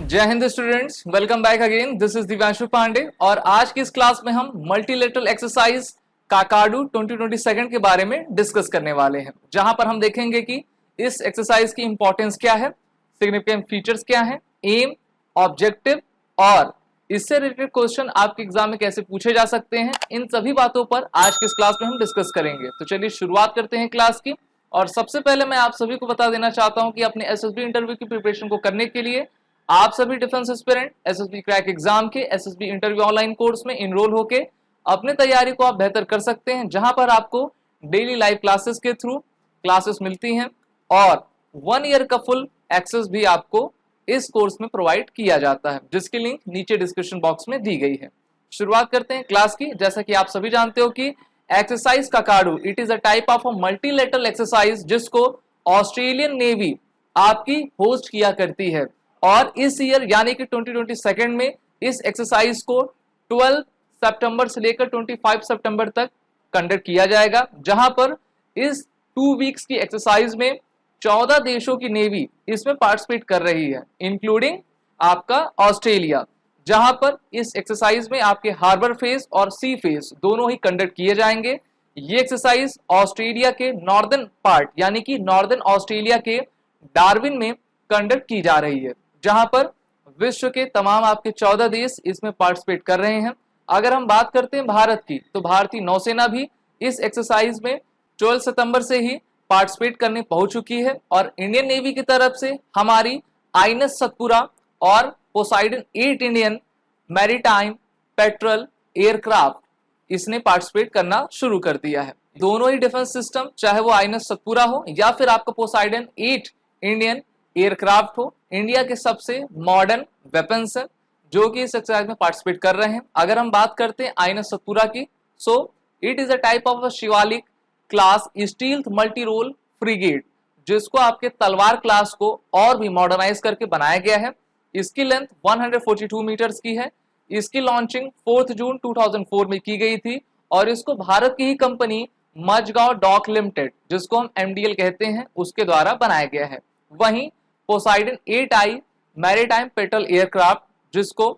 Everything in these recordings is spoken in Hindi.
जय हिंद students, welcome back again. This is Divyanshu Pandey और आज की इस क्लास में हम मल्टीलेटरल एक्सरसाइज काकाडू 2022 के बारे में डिस्कस करने वाले हैं, जहां पर हम देखेंगे कि इस एक्सरसाइज की इंपॉर्टेंस क्या है, सिग्निफिकेंट फीचर्स क्या है, एम, ऑब्जेक्टिव और इससे रिलेटेड क्वेश्चन आपके एग्जाम में कैसे पूछे जा सकते हैं। इन सभी बातों पर आज की इस क्लास में हम डिस्कस करेंगे। तो चलिए शुरुआत करते हैं क्लास की। और सबसे पहले मैं आप सभी को बता देना चाहता हूं कि अपने एसएसबी इंटरव्यू की प्रिपरेशन को करने के लिए आप सभी defence aspirant SSB crack exam के एसएसबी इंटरव्यू ऑनलाइन कोर्स में इनरोल होके अपने तैयारी को आप बेहतर कर सकते हैं, जहां पर आपको डेली लाइव क्लासेस के थ्रू क्लासेस मिलती हैं और 1 ईयर का फुल एक्सेस भी आपको इस कोर्स में प्रोवाइड किया जाता है, जिसकी लिंक नीचे डिस्क्रिप्शन बॉक्स में दी गई है। शुरुआत करते हैं क्लास की। जैसा कि आप सभी जानते हो कि exercise Kakadu it is a type of a multilateral exercise जिसको ऑस्ट्रेलियन नेवी आपकी होस्ट किया करती है और इस ईयर यानी कि 2022 में इस एक्सरसाइज को 12 सितंबर से लेकर 25 सितंबर तक कंडक्ट किया जाएगा, जहां पर इस 2 वीक्स की एक्सरसाइज में 14 देशों की नेवी इसमें पार्टिसिपेट कर रही है, इंक्लूडिंग आपका ऑस्ट्रेलिया, जहां पर इस एक्सरसाइज में आपके हार्बर फेज और सी फेज दोनों ही कंडक्ट किए जाएंगे। ये एक्सरसाइज ऑस्ट्रेलिया के नॉर्दर्न पार्ट यानी कि नॉर्दर्न ऑस्ट्रेलिया के डार्विन में कंडक्ट की जा रही है, जहां पर विश्व के तमाम आपके 14 देश इसमें पार्टिसिपेट कर रहे हैं। अगर हम बात करते हैं भारत की, तो भारतीय नौसेना भी इस एक्सरसाइज में 12 सितंबर से ही पार्टिसिपेट करने पहुंच चुकी है और इंडियन नेवी की तरफ से हमारी आईएनएस सतपुरा और Poseidon 8 Indian maritime petrol aircraft इसने पार्टिसिपेट करना शुरू कर दिया है। दोनों ही डिफेंस सिस्टम, चाहे वो आईएनएस सतपुरा हो या फिर आपका पोसाइडन 8 इंडियन एयरक्राफ्ट हो, इंडिया के सबसे मॉडर्न वेपन्स है जो कि इस एक्सरसाइज में पार्टिसिपेट कर रहे हैं। अगर हम बात करते हैं आईएनएस सतपुरा की, so it is a type of Shivalik class stealth multi role frigate, जिसको आपके तलवार क्लास को और भी मॉडर्नाइज करके बनाया गया है। इसकी लेंथ 142 मीटर्स की है। इसकी लॉन्चिंग 4 जून 2004 में की गई थी और इसको भारत की ही कंपनी मजगांव डॉक लिमिटेड, जिसको हम एमडीएल कहते हैं, उसके द्वारा बनाया गया है। वहीं Poseidon 8i maritime petrol aircraft, जिसको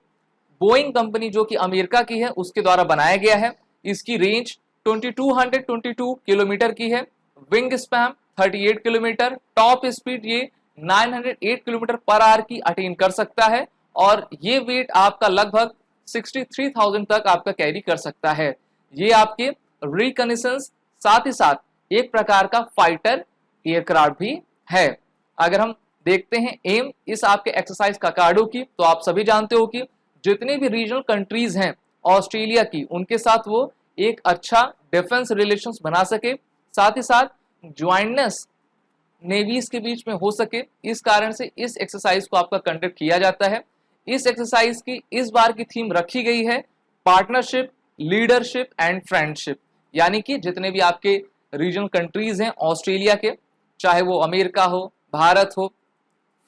बोइंग कंपनी जो कि अमेरिका की है उसके द्वारा बनाया गया है, इसकी रेंज 2222 किलोमीटर की है, wing span 38 kilometre, top speed ये 908 किलोमीटर पर आवर की अटेन कर सकता है और ये वेट आपका लगभग 63,000 तक आपका कैरी कर सकता है। ये आपके रिकनेसेंस साथ ही साथ एक प्रकार का फाइटर एयरक्राफ्ट भी है। अगर हम देखते हैं एम इस आपके एक्सरसाइज काकाडू की, तो आप सभी जानते हो कि जितने भी रीजनल कंट्रीज हैं ऑस्ट्रेलिया की, उनके साथ वो एक अच्छा डिफेंस रिलेशंस बना सके, साथ ही साथ ज्वाइंटनेस नेवीज के बीच में हो सके। इस कारण से इस एक्सरसाइज को आपका कंडक्ट किया जाता है। इस एक्सरसाइज की इस बार की थीम रखी गई है पार्टनरशिप, लीडरशिप एंड फ्रेंडशिप, यानी कि जितने भी आपके रीजनल कंट्रीज हैं ऑस्ट्रेलिया के, चाहे वो अमेरिका हो, भारत हो,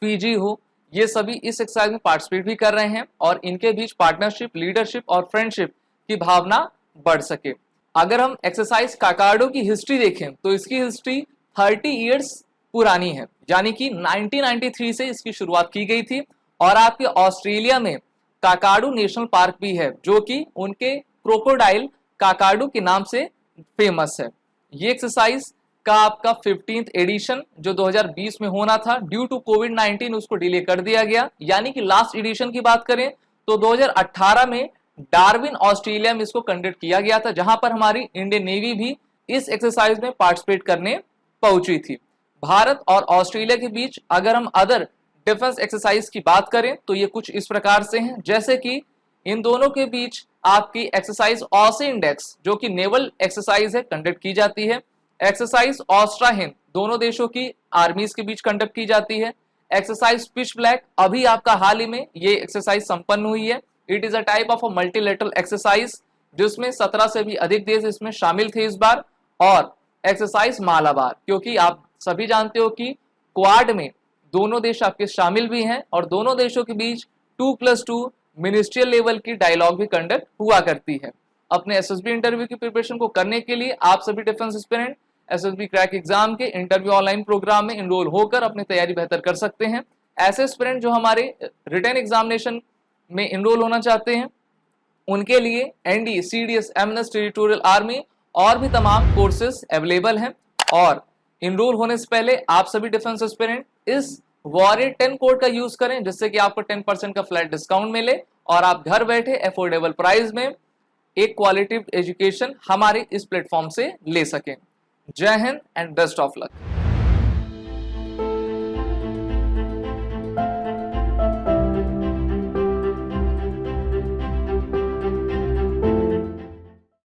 फीजी हो, ये सभी इस एक्सरसाइज में पार्टिसिपेट भी कर रहे हैं और इनके बीच पार्टनरशिप, लीडरशिप और फ्रेंडशिप की भावना बढ़ सके। अगर हम एक्सरसाइज काकाडो की हिस्ट्री देखें तो इसकी हिस्ट्री 30 इयर्स पुरानी है, यानी कि 1993 से इसकी शुरुआत की गई थी और आपके ऑस्ट्रेलिया में काकाडू नेशनल पार्क भी है, जो कि उनके क्रोकोडाइल काकाडू के नाम से फेमस है। ये एक्सरसाइज का आपका 15th एडिशन जो 2020 में होना था, ड्यू टू कोविड-19 उसको डिले कर दिया गया, यानी कि लास्ट एडिशन की बात करें तो 2018 में डार्विन ऑस्ट्रेलिया में इसको कंडक्ट किया गया था, जहां पर हमारी इंडियन नेवी भी इस एक्सरसाइज में पार्टिसिपेट करने पहुंची थी। भारत और ऑस्ट्रेलिया के बीच अगर हम अदर डिफेंस एक्सरसाइज की बात करें तो ये कुछ इस प्रकार से हैं, जैसे कि इन दोनों के बीच आपकी एक्सरसाइज ऑसी इंडेक्स जो कि नेवल एक्सरसाइज है कंडक्ट की जाती है। एक्सरसाइज ऑस्ट्रा हिंद दोनों देशों की आर्मीज के बीच कंडक्ट की जाती है। एक्सरसाइज पिच ब्लैक अभी आपका हाल ही में ये एक्सरसाइज संपन्न हुई है। It is a type of a multilateral exercise जिसमें 17 से भी अधिक देश इसमें शामिल थे इस बार। और एक्सरसाइज मालाबार, क्योंकि आप सभी जानते हो कि क्वाड में दोनों देश आपके शामिल भी हैं और दोनों देशों के बीच 2+2 मिनिस्ट्रियल लेवल की डायलॉग भी कंडक्ट हुआ करती है। अपने एसएसबी इंटरव्यू की प्रिपरेशन को करने के लिए आप सभी defence aspirant SSB crack exam के इंटरव्यू ऑनलाइन प्रोग्राम में इनरोल होकर अपनी तैयारी बेहतर कर सकते हैं। ऐसे एस्पिरेंट जो हमारे रिटन एग्जामिनेशन में इनरोल होना चाहते हैं उनके लिए ND, CDS, MNS, territorial army और भी तमाम कोर्सेज अवेलेबल हैं। और इनरोल होने से पहले आप सभी डिफेंस एस्पिरेंट इस वॉरियर 10 कोड का यूज करें, जिससे कि आपको 10% का फ्लैट डिस्काउंट मिले और आप घर बैठे अफोर्डेबल प्राइस में एक क्वालिटी एजुकेशन हमारे इस प्लेटफॉर्म से ले सकें। जय Hind and best of luck.